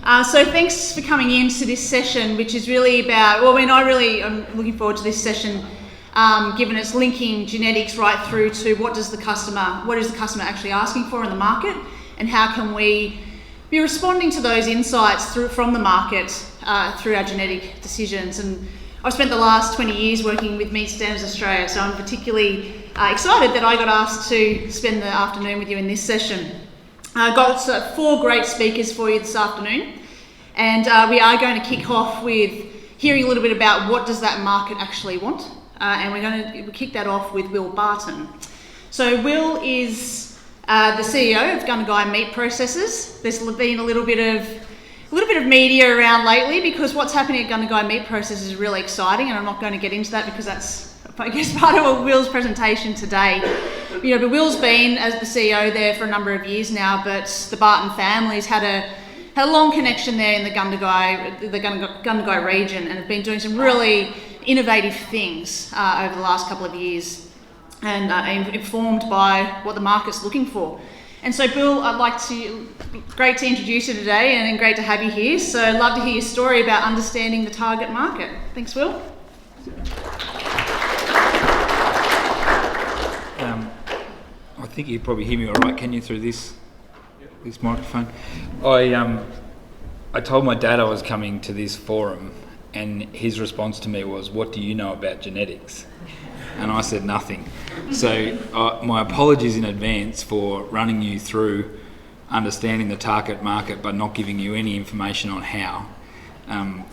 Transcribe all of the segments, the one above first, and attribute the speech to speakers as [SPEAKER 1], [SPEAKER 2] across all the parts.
[SPEAKER 1] So thanks for coming in to this session, which is really about, I'm looking forward to this session, given it's linking genetics right through to what is the customer actually asking for in the market, and how can we be responding to those insights from the market through our genetic decisions. And I've spent the last 20 years working with Meat Standards Australia, so I'm particularly excited that I got asked to spend the afternoon with you in this session. I've got 4 great speakers for you this afternoon, and we are going to kick off with hearing a little bit about what does that market actually want, and we're going to kick that off with Will Barton. So Will is the CEO of Gundagai Meat Processors. There's been a little bit of media around lately because what's happening at Gundagai Meat Processors is really exciting, and I'm not going to get into that because that's, I guess, part of Will's presentation today. But Will's been as the CEO there for a number of years now, but the Barton family's had a long connection there in the Gundagai region, and have been doing some really innovative things over the last couple of years, and informed by what the market's looking for. And so, Bill, great to introduce you today, and great to have you here. So I'd love to hear your story about understanding the target market. Thanks, Will.
[SPEAKER 2] I think you probably hear me all right, can you, through this microphone? I told my dad I was coming to this forum, and his response to me was, "What do you know about genetics?" And I said nothing. So my apologies in advance for running you through understanding the target market but not giving you any information on how.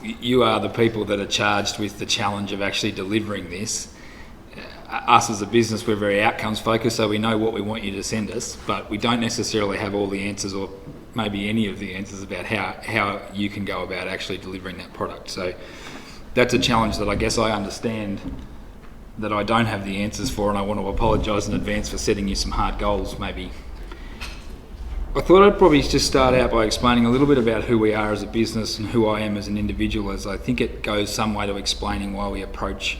[SPEAKER 2] You are the people that are charged with the challenge of actually delivering this. Us as a business, we're very outcomes focused, so we know what we want you to send us, but we don't necessarily have all the answers, or maybe any of the answers about how you can go about actually delivering that product. So that's a challenge that I guess I understand that I don't have the answers for, and I want to apologise in advance for setting you some hard goals maybe. I thought I'd probably just start out by explaining a little bit about who we are as a business and who I am as an individual, as I think it goes some way to explaining why we approach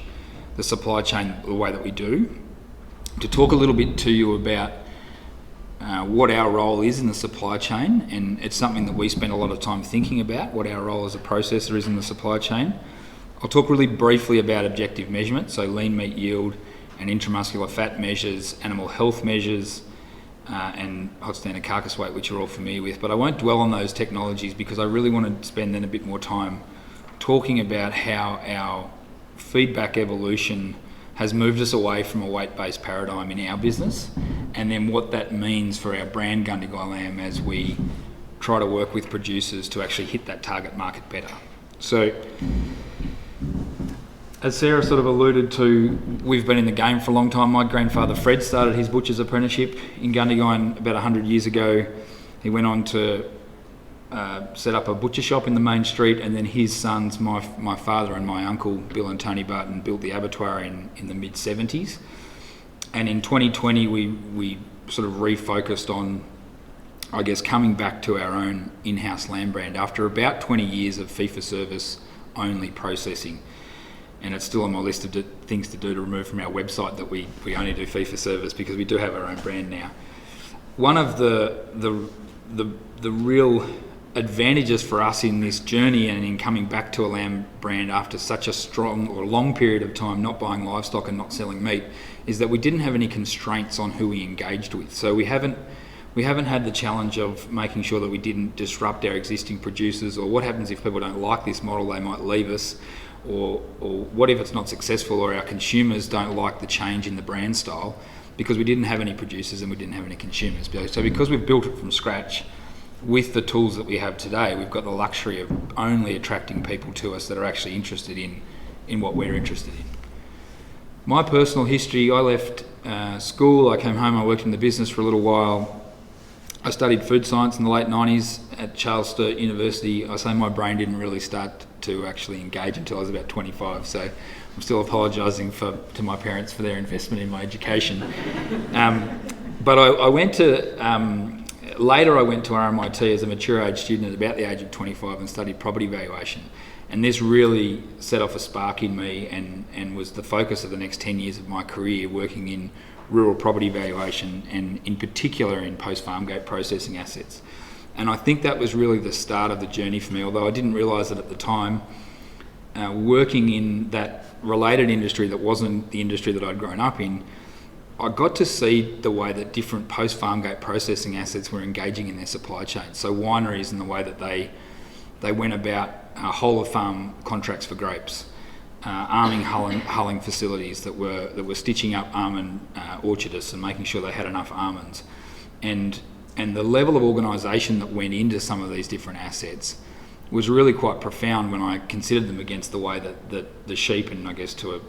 [SPEAKER 2] the supply chain the way that we do. To talk a little bit to you about what our role is in the supply chain, and it's something that we spend a lot of time thinking about, what our role as a processor is in the supply chain. I'll talk really briefly about objective measurement, so lean meat yield and intramuscular fat measures, animal health measures, and hot standard carcass weight, which you're all familiar with. But I won't dwell on those technologies because I really want to spend then a bit more time talking about how our feedback evolution has moved us away from a weight-based paradigm in our business, and then what that means for our brand Gundagai Lamb as we try to work with producers to actually hit that target market better. So, as Sarah sort of alluded to, we've been in the game for a long time. My grandfather Fred started his butcher's apprenticeship in Gundagai about 100 years ago. He went on to set up a butcher shop in the main street, and then his sons, my father and my uncle, Bill and Tony Barton, built the abattoir in the mid-70s. And in 2020, we sort of refocused on, I guess, coming back to our own in-house lamb brand after about 20 years of fee-for-service only processing. And it's still on my list of things to do to remove from our website that we only do fee-for-service, because we do have our own brand now. One of the real advantages for us in this journey and in coming back to a lamb brand after such a strong or long period of time not buying livestock and not selling meat is that we didn't have any constraints on who we engaged with. So we haven't had the challenge of making sure that we didn't disrupt our existing producers, or what happens if people don't like this model, they might leave us, or what if it's not successful, or our consumers don't like the change in the brand style, because we didn't have any producers and we didn't have any consumers. So because we've built it from scratch, with the tools that we have today, we've got the luxury of only attracting people to us that are actually interested in what we're interested in. My personal history, I left school, I came home, I worked in the business for a little while. I studied food science in the late 90s at Charles Sturt University. I say my brain didn't really start to actually engage until I was about 25, so I'm still apologising to my parents for their investment in my education. But I went to... Later I went to RMIT as a mature age student at about the age of 25 and studied property valuation. And this really set off a spark in me and was the focus of the next 10 years of my career, working in rural property valuation and in particular in post-farm gate processing assets. And I think that was really the start of the journey for me, although I didn't realise it at the time. Working in that related industry that wasn't the industry that I'd grown up in, I got to see the way that different post-farm gate processing assets were engaging in their supply chain. So wineries and the way that they went about whole of farm contracts for grapes, hulling facilities that were stitching up almond orchardists and making sure they had enough almonds, and the level of organisation that went into some of these different assets was really quite profound when I considered them against the way that the sheep, and I guess to a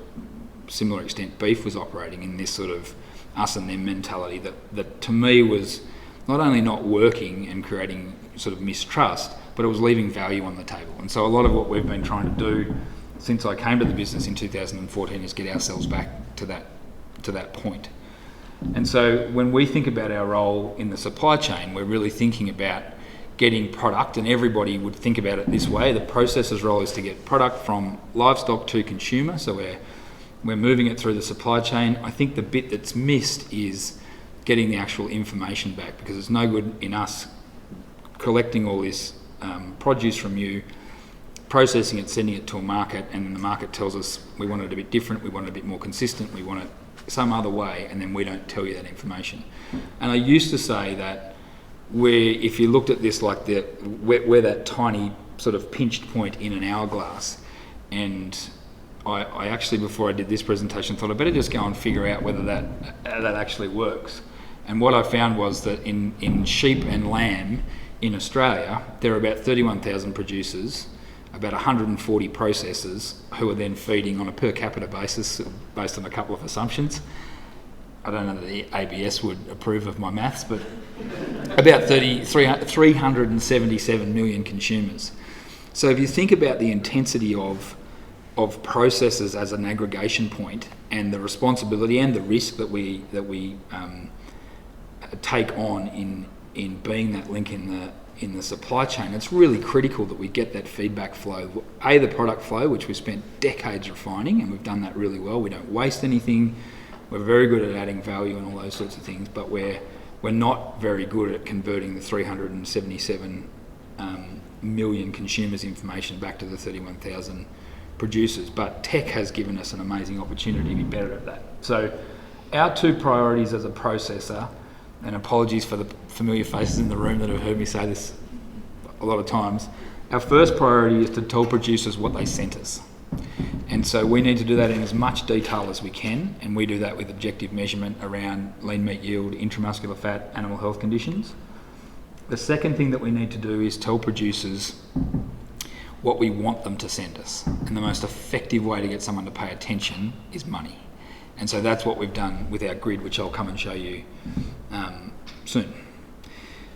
[SPEAKER 2] similar extent beef, was operating in this sort of us and them mentality that to me was not only not working and creating sort of mistrust, but it was leaving value on the table. And so a lot of what we've been trying to do since I came to the business in 2014 is get ourselves back to that point. And so when we think about our role in the supply chain, we're really thinking about getting product, and everybody would think about it this way. The processor's role is to get product from livestock to consumer, so we're moving it through the supply chain. I think the bit that's missed is getting the actual information back, because it's no good in us collecting all this produce from you, processing it, sending it to a market, and then the market tells us we want it a bit different, we want it a bit more consistent, we want it some other way, and then we don't tell you that information. And I used to say that if you looked at this like we're that tiny sort of pinched point in an hourglass, and I actually, before I did this presentation, thought I better just go and figure out whether that actually works. And what I found was that in sheep and lamb in Australia, there are about 31,000 producers, about 140 processors who are then feeding on a per capita basis based on a couple of assumptions. I don't know that the ABS would approve of my maths, but about 377 million consumers. So if you think about the intensity of processors as an aggregation point, and the responsibility and the risk that we take on in being that link in the supply chain, it's really critical that we get that feedback flow. The product flow, which we spent decades refining, and we've done that really well. We don't waste anything. We're very good at adding value and all those sorts of things, but we're not very good at converting the 377 million consumers' information back to the 31,000 producers. But tech has given us an amazing opportunity to be better at that. So our two priorities as a processor, and apologies for the familiar faces in the room that have heard me say this a lot of times, our first priority is to tell producers what they sent us. And so we need to do that in as much detail as we can, and we do that with objective measurement around lean meat yield, intramuscular fat, animal health conditions. The second thing that we need to do is tell producers what we want them to send us. And the most effective way to get someone to pay attention is money. And so that's what we've done with our grid, which I'll come and show you soon.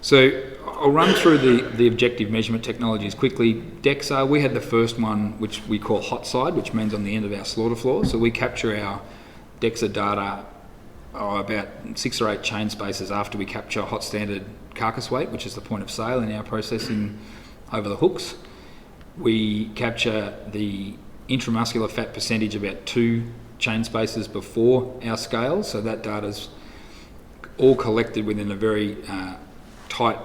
[SPEAKER 2] So I'll run through the objective measurement technologies quickly. DEXA, we had the first one, which we call hot side, which means on the end of our slaughter floor. So we capture our DEXA data about 6 or 8 chain spaces after we capture hot standard carcass weight, which is the point of sale in our processing over the hooks. We capture the intramuscular fat percentage about 2 chain spaces before our scale, so that data's all collected within a very tight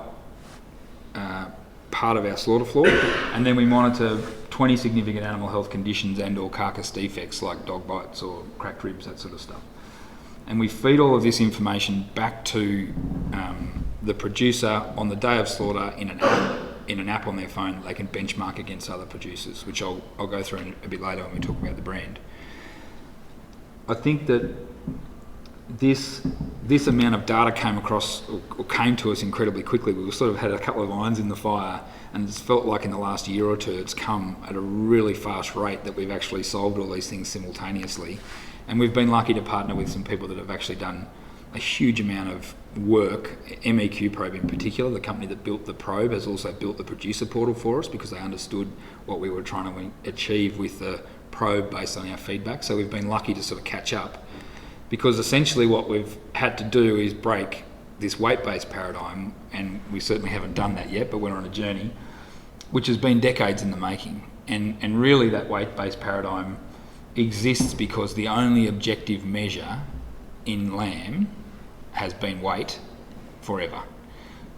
[SPEAKER 2] part of our slaughter floor, and then we monitor 20 significant animal health conditions and or carcass defects like dog bites or cracked ribs, that sort of stuff. And we feed all of this information back to the producer on the day of slaughter in an app on their phone. They can benchmark against other producers, which I'll go through a bit later when we talk about the brand. I think that this amount of data came to us incredibly quickly. We sort of had a couple of irons in the fire, and it's felt like in the last year or two it's come at a really fast rate that we've actually solved all these things simultaneously. And we've been lucky to partner with some people that have actually done a huge amount of work. MEQ Probe in particular, the company that built the probe, has also built the producer portal for us because they understood what we were trying to achieve with the probe based on our feedback. So we've been lucky to sort of catch up, because essentially what we've had to do is break this weight-based paradigm, and we certainly haven't done that yet, but we're on a journey which has been decades in the making. And really that weight-based paradigm exists because the only objective measure in lamb has been weight forever.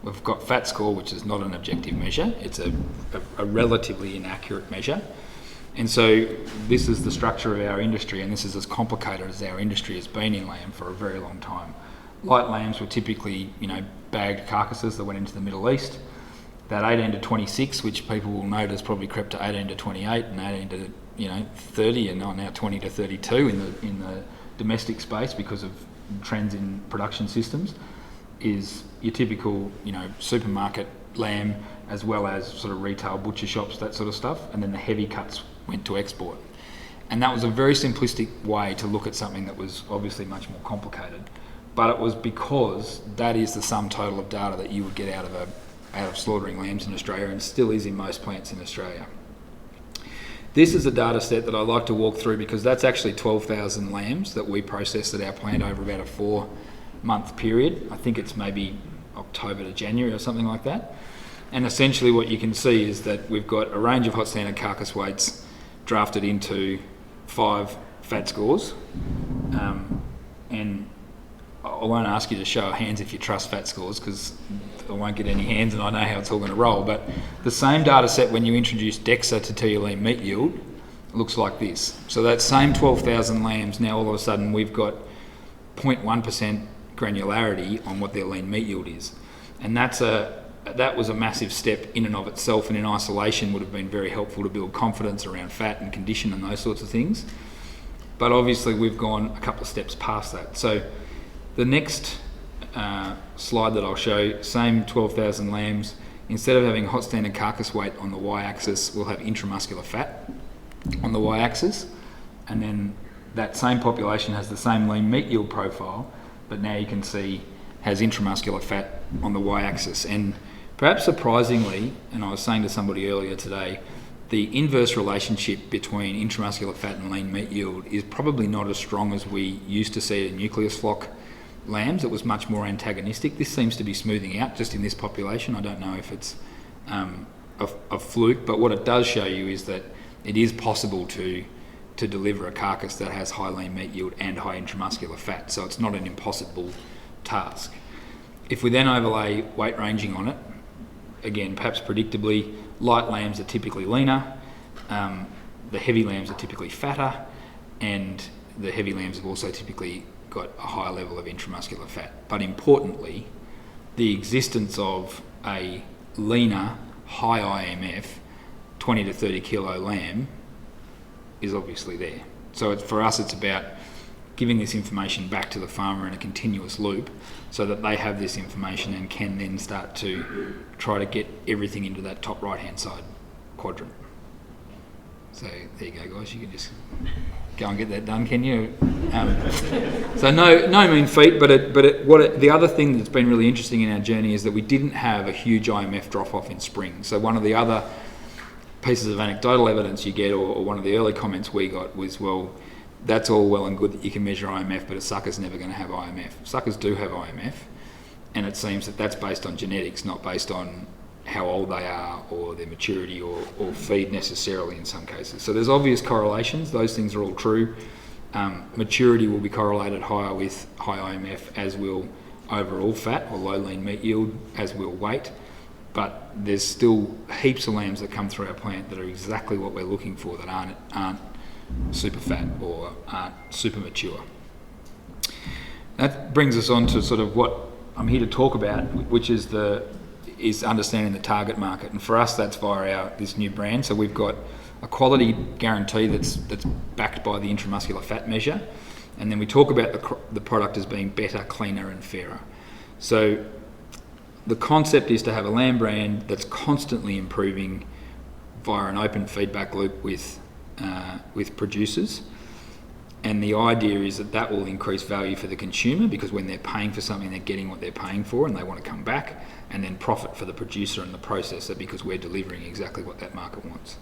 [SPEAKER 2] We've got fat score, which is not an objective measure. It's a relatively inaccurate measure. And so this is the structure of our industry, and this is as complicated as our industry has been in lamb for a very long time. Light lambs were typically, bagged carcasses that went into the Middle East. That 18 to 26, which people will note has probably crept to 18 to 28 and 18 to 30, and now 20 to 32 in the domestic space because of trends in production systems, is your typical supermarket lamb, as well as sort of retail butcher shops, that sort of stuff. And then the heavy cuts went to export. And that was a very simplistic way to look at something that was obviously much more complicated. But it was because that is the sum total of data that you would get out of slaughtering lambs in Australia, and still is in most plants in Australia. This is a data set that I like to walk through because that's actually 12,000 lambs that we processed at our plant over about a 4-month period. I think it's maybe October to January or something like that. And essentially what you can see is that we've got a range of hot standard carcass weights drafted into 5 fat scores. And I won't ask you to show of hands if you trust fat scores, because I won't get any hands and I know how it's all going to roll. But the same data set, when you introduce DEXA to tell you lean meat yield, looks like this. So that same 12,000 lambs, now all of a sudden we've got 0.1% granularity on what their lean meat yield is. And that was a massive step in and of itself, and in isolation would have been very helpful to build confidence around fat and condition and those sorts of things. But obviously we've gone a couple of steps past that. So the next slide that I'll show, same 12,000 lambs, instead of having hot standard carcass weight on the y-axis, we'll have intramuscular fat on the y-axis, and then that same population has the same lean meat yield profile, but now you can see has intramuscular fat on the y-axis. And perhaps surprisingly, and I was saying to somebody earlier today, the inverse relationship between intramuscular fat and lean meat yield is probably not as strong as we used to see it in nucleus flock lambs. It was much more antagonistic. This seems to be smoothing out just in this population. I don't know if it's a fluke, but what it does show you is that it is possible to deliver a carcass that has high lean meat yield and high intramuscular fat, so it's not an impossible task. If we then overlay weight ranging on it, again, perhaps predictably, light lambs are typically leaner, the heavy lambs are typically fatter, and the heavy lambs have also typically got a higher level of intramuscular fat. But importantly, the existence of a leaner, high IMF, 20 to 30 kilo lamb is obviously there. So for us, it's about giving this information back to the farmer in a continuous loop so that they have this information and can then start to try to get everything into that top right-hand side quadrant. So there you go, guys. You can just go and get that done, can you? So no mean feat, but the other thing that's been really interesting in our journey is that we didn't have a huge IMF drop-off in spring. So one of the other pieces of anecdotal evidence you get, or one of the early comments we got was, well, that's all well and good that you can measure IMF, but a sucker's never going to have IMF. Suckers do have IMF, and it seems that that's based on genetics, not based on how old they are or their maturity or feed necessarily in some cases. So there's obvious correlations. Those things are all true. Maturity will be correlated higher with high IMF, as will overall fat or low lean meat yield, as will weight. But there's still heaps of lambs that come through our plant that are exactly what we're looking for, that aren't super fat or aren't super mature. That brings us on to sort of what I'm here to talk about, which is understanding the target market. And for us, that's via this new brand. So we've got a quality guarantee that's backed by the intramuscular fat measure. And then we talk about the product as being better, cleaner and fairer. So the concept is to have a lamb brand that's constantly improving via an open feedback loop with producers. And the idea is that will increase value for the consumer, because when they're paying for something, they're getting what they're paying for and they want to come back, and then profit for the producer and the processor because we're delivering exactly what that market wants.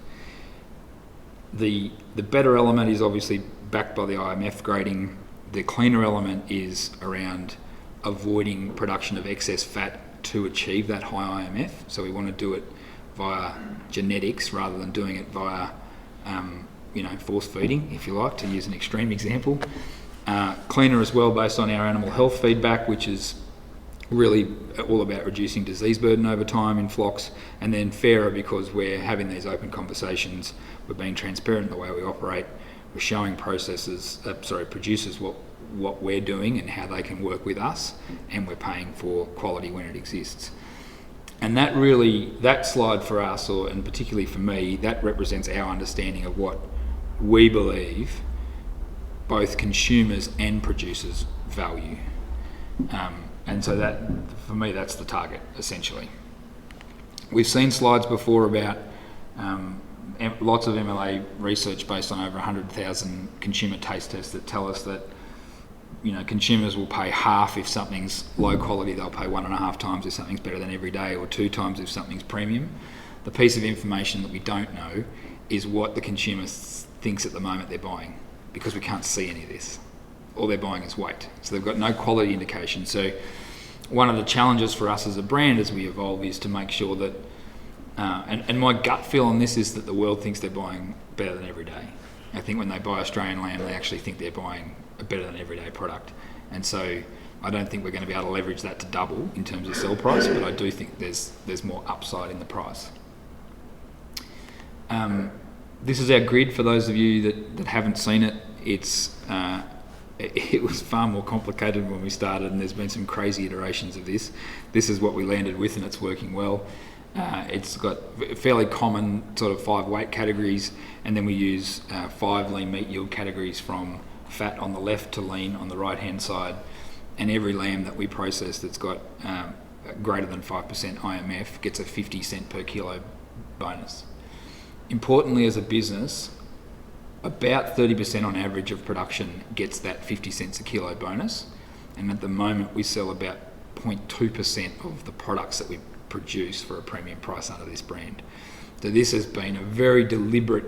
[SPEAKER 2] The better element is obviously backed by the IMF grading. The cleaner element is around avoiding production of excess fat to achieve that high IMF. So we want to do it via genetics rather than doing it via force feeding, if you like, to use an extreme example. Cleaner as well, based on our animal health feedback, which is really all about reducing disease burden over time in flocks, and then fairer because we're having these open conversations, we're being transparent in the way we operate, we're showing producers what we're doing and how they can work with us, and we're paying for quality when it exists. And that slide for us, and particularly for me, that represents our understanding of what we believe both consumers and producers value. And so that, for me, that's the target, essentially. We've seen slides before about lots of MLA research based on over 100,000 consumer taste tests that tell us that, consumers will pay half if something's low quality, they'll pay 1.5 times if something's better than every day, or 2 times if something's premium. The piece of information that we don't know is what the consumer thinks at the moment they're buying, because we can't see any of this. All they're buying is weight. So they've got no quality indication. So one of the challenges for us as a brand as we evolve is to make sure that, and my gut feel on this is that the world thinks they're buying better than every day. I think when they buy Australian lamb, they actually think they're buying a better than everyday product. And so I don't think we're going to be able to leverage that to double in terms of sell price, but I do think there's more upside in the price. This is our grid for those of you that haven't seen it. It was far more complicated when we started, and there's been some crazy iterations of this. This is what we landed with, and it's working well. It's got fairly common sort of 5 weight categories, and then we use 5 lean meat yield categories, from fat on the left to lean on the right hand side. And every lamb that we process that's got greater than 5% IMF gets a 50 cent per kilo bonus. Importantly, as a business, about 30% on average of production gets that 50 cents a kilo bonus, and at the moment we sell about 0.2% of the products that we produce for a premium price under this brand. So this has been a very deliberate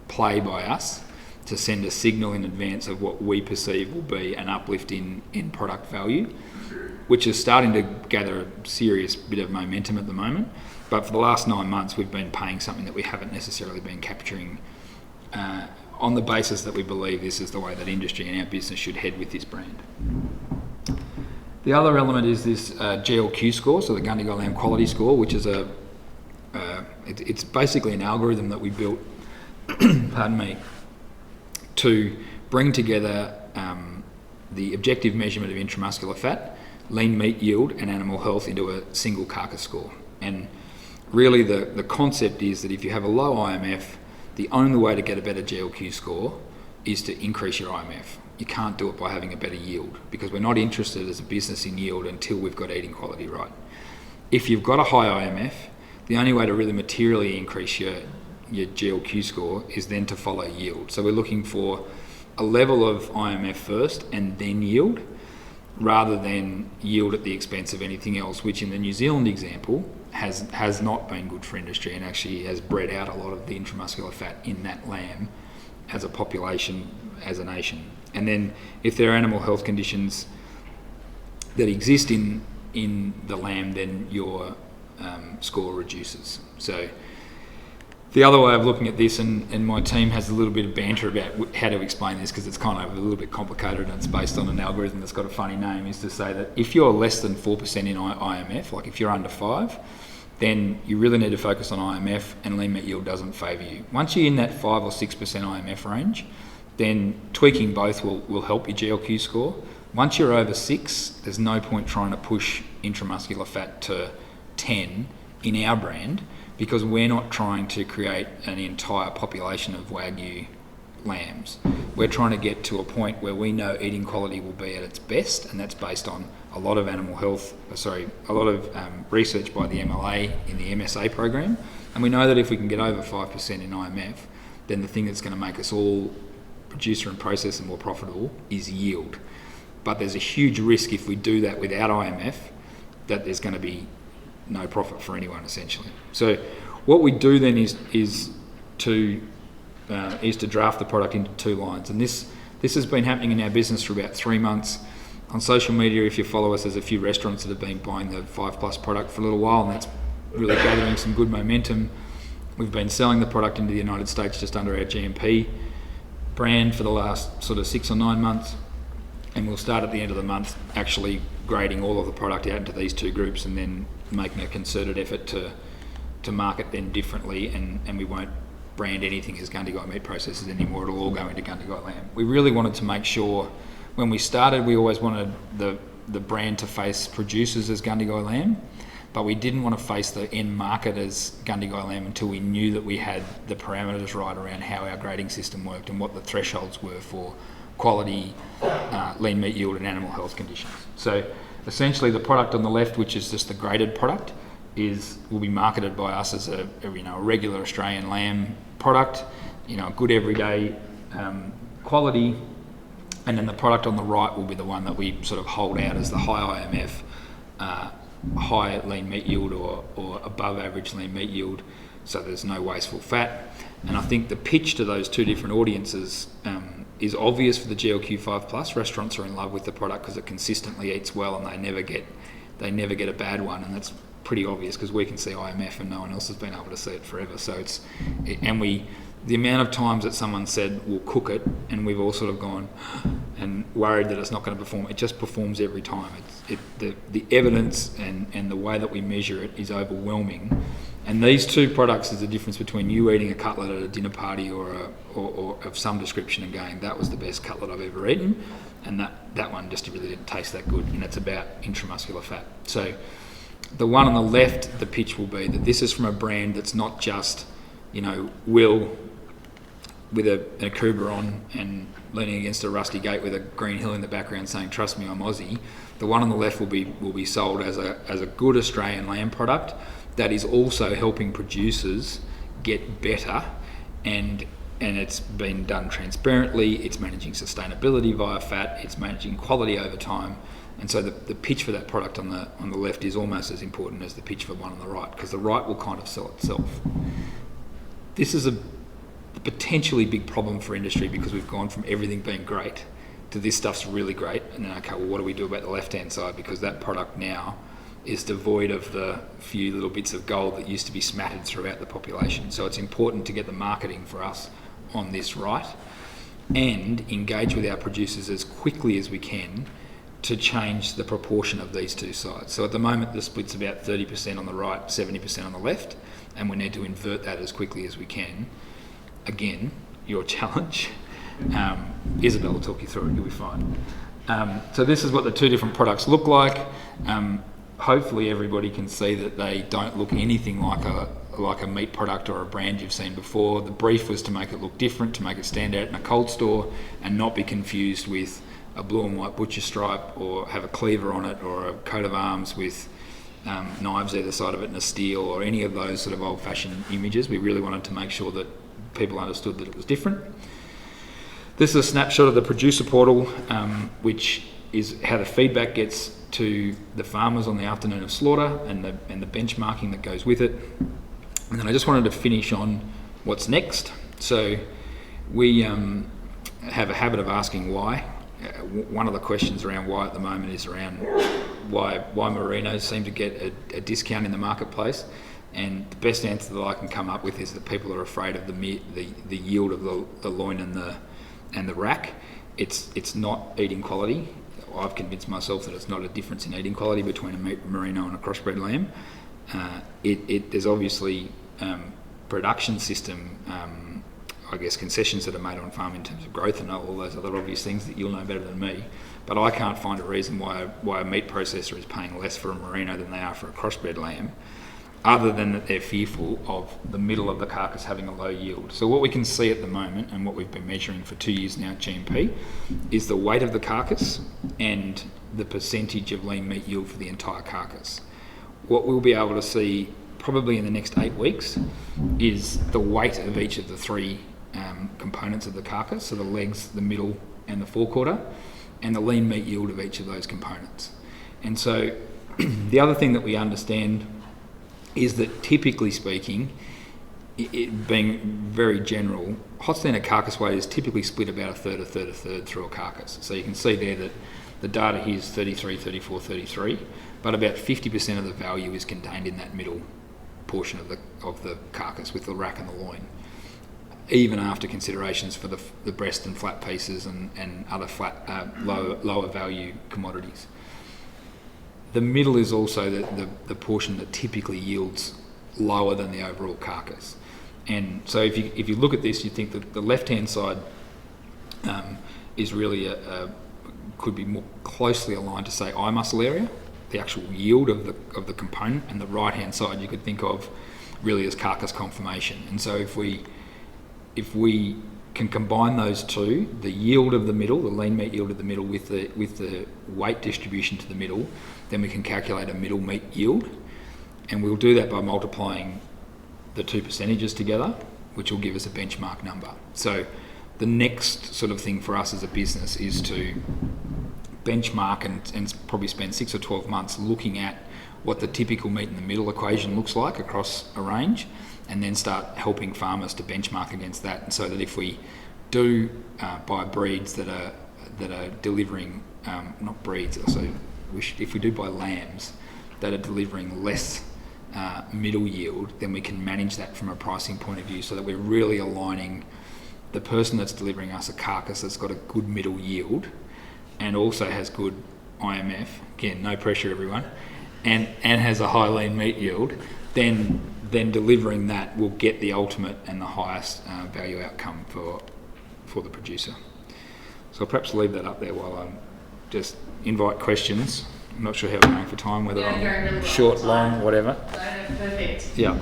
[SPEAKER 2] play by us to send a signal in advance of what we perceive will be an uplift in product value, which is starting to gather a serious bit of momentum at the moment. But for the last 9 months we've been paying something that we haven't necessarily been capturing, on the basis that we believe this is the way that industry and our business should head with this brand. The other element is this GLQ score, so the Gundagai Lamb Quality Score, which is it's basically an algorithm that we built, pardon me, to bring together the objective measurement of intramuscular fat, lean meat yield, and animal health into a single carcass score. And really the concept is that if you have a low IMF, the only way to get a better GLQ score is to increase your IMF. You can't do it by having a better yield, because we're not interested as a business in yield until we've got eating quality right. If you've got a high IMF, the only way to really materially increase your GLQ score is then to follow yield. So we're looking for a level of IMF first and then yield, rather than yield at the expense of anything else, which in the New Zealand example has not been good for industry, and actually has bred out a lot of the intramuscular fat in that lamb as a population, as a nation. And then if there are animal health conditions that exist in the lamb, then your score reduces. So the other way of looking at this, and my team has a little bit of banter about how to explain this, because it's kind of a little bit complicated and it's based on an algorithm that's got a funny name, is to say that if you're less than 4% in IMF, like if you're under 5, then you really need to focus on IMF, and lean meat yield doesn't favour you. Once you're in that 5 or 6% IMF range, then tweaking both will help your GLQ score. Once you're over 6, there's no point trying to push intramuscular fat to 10 in our brand, because we're not trying to create an entire population of Wagyu lambs. We're trying to get to a point where we know eating quality will be at its best, and that's based on a lot of research by the MLA in the MSA program. And we know that if we can get over 5% in IMF, then the thing that's going to make us all producer and processor more profitable is yield. But there's a huge risk if we do that without IMF, that there's going to be no profit for anyone, essentially. So what we do then is to draft the product into 2 lines, and this has been happening in our business for about 3 months. On social media, if you follow us, there's a few restaurants that have been buying the 5+ product for a little while, and that's really gathering some good momentum. We've been selling the product into the United States just under our GMP brand for the last sort of 6 or 9 months, and we'll start at the end of the month actually grading all of the product out into these two groups, and then making a concerted effort to market them differently, and we won't brand anything as Gundagai meat processors anymore. It'll all go into Gundagai lamb. We really wanted to make sure, when we started, we always wanted the brand to face producers as Gundagai lamb, but we didn't want to face the end market as Gundagai lamb until we knew that we had the parameters right around how our grading system worked and what the thresholds were for quality, lean meat yield and animal health conditions. So essentially the product on the left, which is just the graded product, will be marketed by us as a regular Australian lamb product, a good everyday quality. And then the product on the right will be the one that we sort of hold out as the high IMF, high lean meat yield or above average lean meat yield, so there's no wasteful fat. And I think the pitch to those two different audiences is obvious for the GLQ5+. Restaurants are in love with the product because it consistently eats well and they never get a bad one, and that's pretty obvious because we can see IMF and no one else has been able to see it forever. So the amount of times that someone said we'll cook it, and we've all sort of gone and worried that it's not going to perform, it just performs every time. The evidence and the way that we measure it is overwhelming. And these two products is the difference between you eating a cutlet at a dinner party or of some description and going, that was the best cutlet I've ever eaten, and that one just really didn't taste that good, and it's about intramuscular fat. So the one on the left, the pitch will be that this is from a brand that's not just, Will with a Akuba on and leaning against a rusty gate with a green hill in the background saying, "Trust me, I'm Aussie." The one on the left will be sold as a good Australian lamb product that is also helping producers get better, and it's been done transparently. It's managing sustainability via fat. It's managing quality over time. And so the pitch for that product on the left is almost as important as the pitch for the one on the right, because the right will kind of sell itself. This is a potentially big problem for industry because we've gone from everything being great to this stuff's really great, and then okay, well, what do we do about the left-hand side? Because that product now is devoid of the few little bits of gold that used to be smattered throughout the population. So it's important to get the marketing for us on this right, and engage with our producers as quickly as we can to change the proportion of these two sides. So at the moment the split's about 30% on the right, 70% on the left, and we need to invert that as quickly as we can. Again, your challenge. Isabel will talk you through it, you'll be fine. So this is what the two different products look like. Hopefully everybody can see that they don't look anything like a meat product or a brand you've seen before. The brief was to make it look different, to make it stand out in a cold store and not be confused with a blue and white butcher stripe, or have a cleaver on it, or a coat of arms with knives either side of it and a steel, or any of those sort of old-fashioned images. We really wanted to make sure that people understood that it was different. This is a snapshot of the producer portal, which is how the feedback gets to the farmers on the afternoon of slaughter, and the benchmarking that goes with it. And then I just wanted to finish on what's next. So we have a habit of asking why. One of the questions around why at the moment is around why merinos seem to get a discount in the marketplace, and the best answer that I can come up with is that people are afraid of the yield of the loin and the rack. It's not eating quality. I've convinced myself that it's not a difference in eating quality between a merino and a crossbred lamb. There's obviously production system concessions that are made on farm in terms of growth and all those other obvious things that you'll know better than me. But I can't find a reason why a meat processor is paying less for a merino than they are for a crossbred lamb, other than that they're fearful of the middle of the carcass having a low yield. So what we can see at the moment, and what we've been measuring for 2 years now at GMP, is the weight of the carcass and the percentage of lean meat yield for the entire carcass. What we'll be able to see probably in the next 8 weeks is the weight of each of the three components of the carcass, so the legs, the middle and the forequarter, and the lean meat yield of each of those components. And so the other thing that we understand is that, typically speaking, it being very general, hot standard carcass weight is typically split about a third through a carcass. So you can see there that the data here is 33, 34, 33, but about 50% of the value is contained in that middle portion of the carcass with the rack and the loin. even after considerations for the breast and flat pieces and other lower value commodities. The middle is also the portion that typically yields lower than the overall carcass. And so if you look at this, you think that the left-hand side is really could be more closely aligned to, say, eye muscle area, the actual yield of the component, and the right-hand side you could think of really as carcass conformation. And so if we can combine those two, the yield of the middle, the lean meat yield of the middle, with the weight distribution to the middle, then we can calculate a middle meat yield, and we'll do that by multiplying the two percentages together, which will give us a benchmark number. So the next sort of thing for us as a business is to benchmark and probably spend 6 or 12 months looking at what the typical meat in the middle equation looks like across a range, and then start helping farmers to benchmark against that, and so that if we do buy breeds that are delivering, not breeds, so if we do buy lambs that are delivering less middle yield, then we can manage that from a pricing point of view, so that we're really aligning the person that's delivering us a carcass that's got a good middle yield and also has good IMF, again, no pressure everyone, and has a high lean meat yield, then delivering that will get the ultimate and the highest value outcome for the producer. So I'll perhaps leave that up there while I just invite questions. I'm not sure how we're going for time, whether I'm
[SPEAKER 1] really
[SPEAKER 2] short, long, whatever.
[SPEAKER 1] No, perfect.
[SPEAKER 2] Yeah.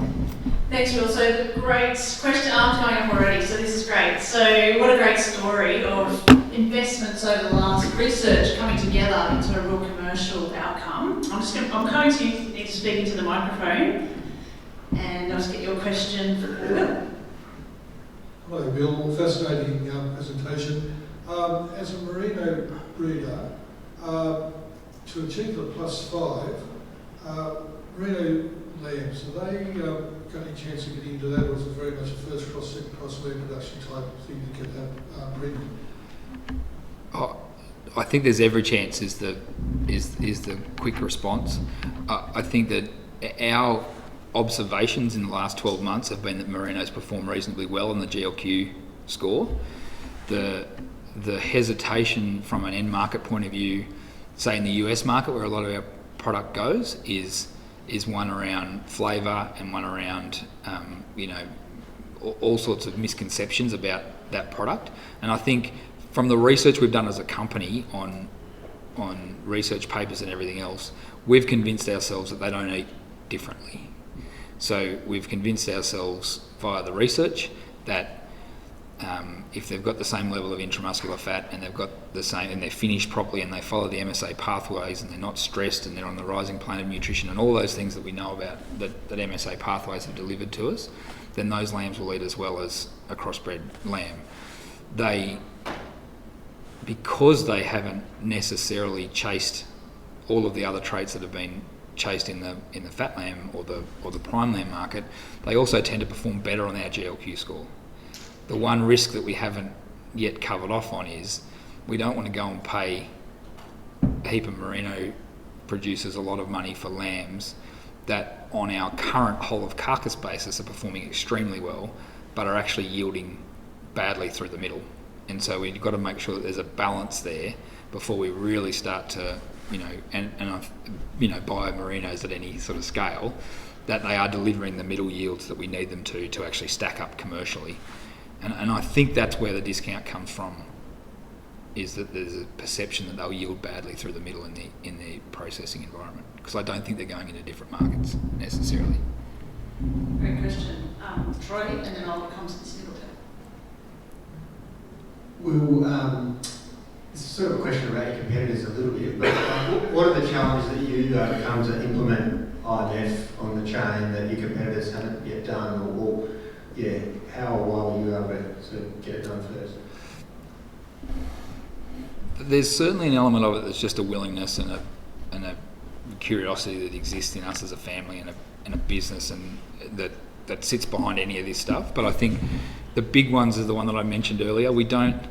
[SPEAKER 1] Thanks, Will. So great question arms going up already, so this is great. So what a great story of investments over the last research coming together into a real commercial outcome. I'm going to need to speak into the microphone, and I'll just get your question for Will.
[SPEAKER 3] Hello, Bill. Fascinating presentation. As a merino breeder, to achieve the +5, merino lambs, are they got any chance of getting into that, or is it very much a first cross, second cross lamb production type thing that can have breeding?
[SPEAKER 2] I think there's every chance is the quick response. I think that our observations in the last 12 months have been that merinos perform reasonably well on the GLQ score. The hesitation from an end market point of view, say in the US market where a lot of our product goes, is one around flavour and one around all sorts of misconceptions about that product. And I think from the research we've done as a company on research papers and everything else, we've convinced ourselves that they don't eat differently. So we've convinced ourselves via the research that if they've got the same level of intramuscular fat and they've got the same, and they're finished properly and they follow the MSA pathways and they're not stressed and they're on the rising plane of nutrition and all those things that we know about that MSA pathways have delivered to us, then those lambs will eat as well as a crossbred lamb. Because they haven't necessarily chased all of the other traits that have been chased in the fat lamb or the prime lamb market, they also tend to perform better on our GLQ score. The one risk that we haven't yet covered off on is we don't want to go and pay a heap of merino producers a lot of money for lambs that on our current whole of carcass basis are performing extremely well but are actually yielding badly through the middle. And so we've got to make sure that there's a balance there before we really start to, buy merinos at any sort of scale, that they are delivering the middle yields that we need them to actually stack up commercially. And I think that's where the discount comes from, is that there's a perception that they'll yield badly through the middle in the processing environment, because I don't think they're going into different markets necessarily.
[SPEAKER 1] Great question. Troy, and then I'll come to this middle tab.
[SPEAKER 4] Well, this is sort of a question about your competitors a little bit, but what are the challenges that you come to implement IMF on the chain that your competitors haven't yet done, or how or why were you able to sort of get it done first?
[SPEAKER 2] There's certainly an element of it that's just a willingness and a curiosity that exists in us as a family and a business, and that sits behind any of this stuff. But I think the big ones are the one that I mentioned earlier. We don't,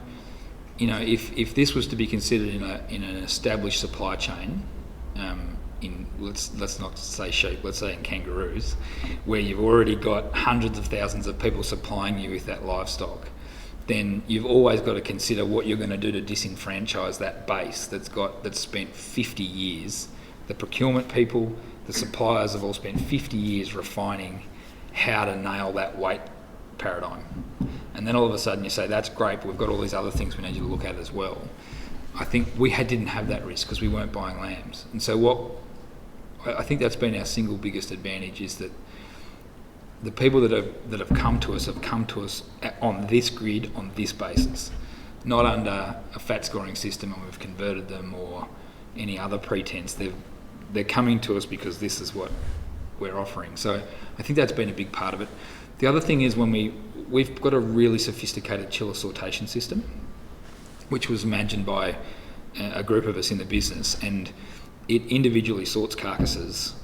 [SPEAKER 2] if this was to be considered in an established supply chain, in let's not say sheep, let's say in kangaroos, where you've already got hundreds of thousands of people supplying you with that livestock, then you've always got to consider what you're going to do to disenfranchise that base that's spent 50 years. The procurement people, the suppliers have all spent 50 years refining how to nail that weight paradigm. And then all of a sudden you say, that's great, but we've got all these other things we need you to look at as well. I think we didn't have that risk because we weren't buying lambs. And so I think that's been our single biggest advantage, is that the people that have come to us on this grid, on this basis, not under a fat scoring system and we've converted them or any other pretense. They're coming to us because this is what we're offering. So I think that's been a big part of it. The other thing is when we've got a really sophisticated chiller sortation system, which was imagined by a group of us in the business, and it individually sorts carcasses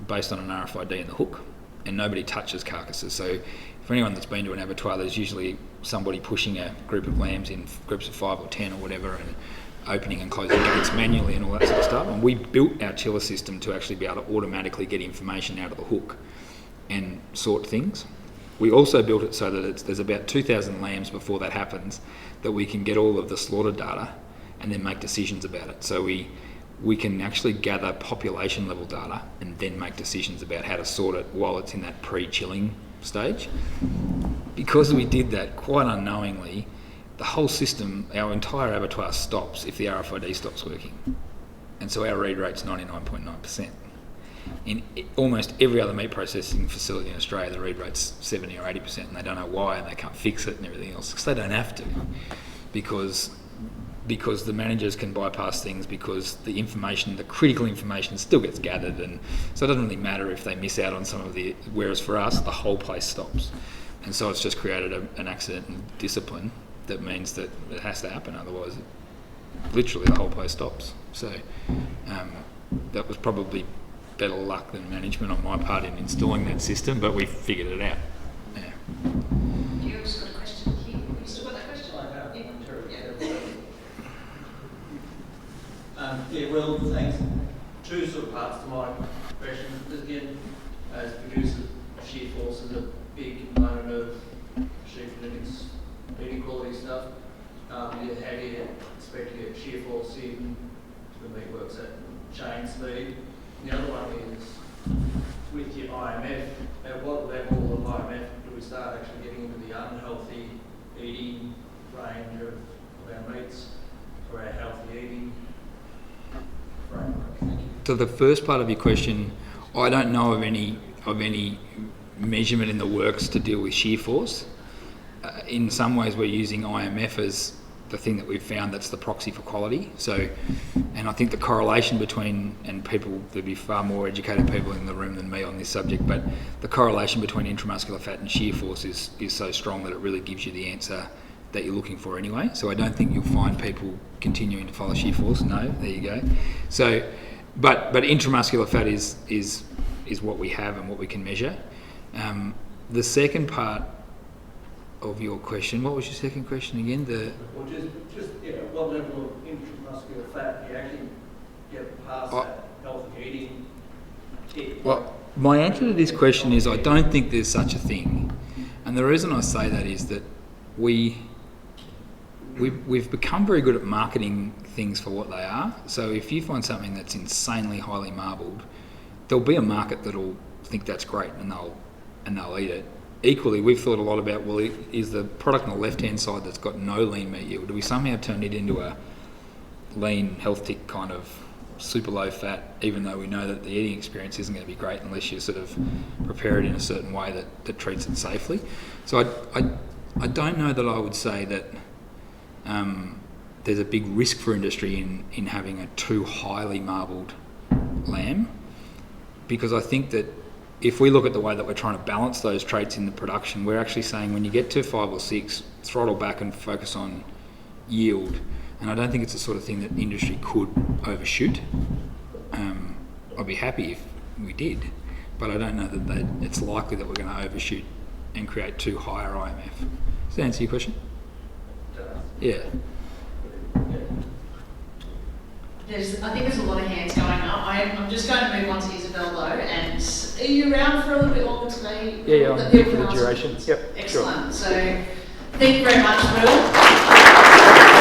[SPEAKER 2] based on an RFID in the hook, and nobody touches carcasses. So for anyone that's been to an abattoir, there's usually somebody pushing a group of lambs in groups of 5 or 10 or whatever, and opening and closing gates manually and all that sort of stuff. And we built our chiller system to actually be able to automatically get information out of the hook and sort things. We also built it so that there's about 2,000 lambs before that happens, that we can get all of the slaughter data and then make decisions about it. So we can actually gather population level data and then make decisions about how to sort it while it's in that pre-chilling stage. Because we did that quite unknowingly, the whole system, our entire abattoir stops if the RFID stops working. And so our read rate's 99.9%. In almost every other meat processing facility in Australia, the read rate's 70 or 80%, and they don't know why, and they can't fix it and everything else, because they don't have to, because the managers can bypass things, because the information, the critical information, still gets gathered, and so it doesn't really matter if they miss out on some of the, whereas for us, the whole place stops. And so it's just created an accident and discipline that means that it has to happen, otherwise literally the whole place stops. So that was probably better luck than management on my part in installing that system, but we figured it out. Yeah.
[SPEAKER 1] You just got a question here. You still got that question?
[SPEAKER 5] Yeah, well, thanks. Two sort of parts to my question. Again, as producers, shear force is a big component of sheep genetics, meat quality stuff. How do you expect to get shear force in to the meat works at chain speed? The other one is, with your IMF, at what level of IMF do we start actually getting into the unhealthy eating range of our meats for our healthy eating framework? Thank you.
[SPEAKER 2] So the first part of your question, I don't know of any measurement in the works to deal with shear force. In some ways we're using IMF as the thing that we've found that's the proxy for quality. So, and I think the correlation between, and people, there'd be far more educated people in the room than me on this subject, but the correlation between intramuscular fat and shear force is so strong that it really gives you the answer that you're looking for anyway. So I don't think you'll find people continuing to follow shear force. No, there you go. So, but intramuscular fat is what we have and what we can measure. The second part of your question, what was your second question again?
[SPEAKER 5] Well, what level of intramuscular fat do you actually get past that healthy eating hit?
[SPEAKER 2] Well, my answer to this question is I don't think there's such a thing, and the reason I say that is that we've become very good at marketing things for what they are. So if you find something that's insanely highly marbled, there'll be a market that'll think that's great and they'll eat it. Equally, we've thought a lot about, well, is the product on the left-hand side that's got no lean meat yield, do we somehow turn it into a lean, health tick kind of super low fat, even though we know that the eating experience isn't going to be great unless you sort of prepare it in a certain way that treats it safely. So I don't know that I would say that there's a big risk for industry in having a too highly marbled lamb, because I think that if we look at the way that we're trying to balance those traits in the production, we're actually saying when you get to 5 or 6, throttle back and focus on yield. And I don't think it's the sort of thing that industry could overshoot. I'd be happy if we did, but I don't know that it's likely that we're going to overshoot and create too higher IMF. Does that answer your question? Yeah.
[SPEAKER 1] I think there's a lot of hands going up. I'm just going to move on to Isabel though. And are you around for a little bit longer today?
[SPEAKER 2] Yeah, I'm here for the duration. Yep.
[SPEAKER 1] Excellent. So thank you very much, Will.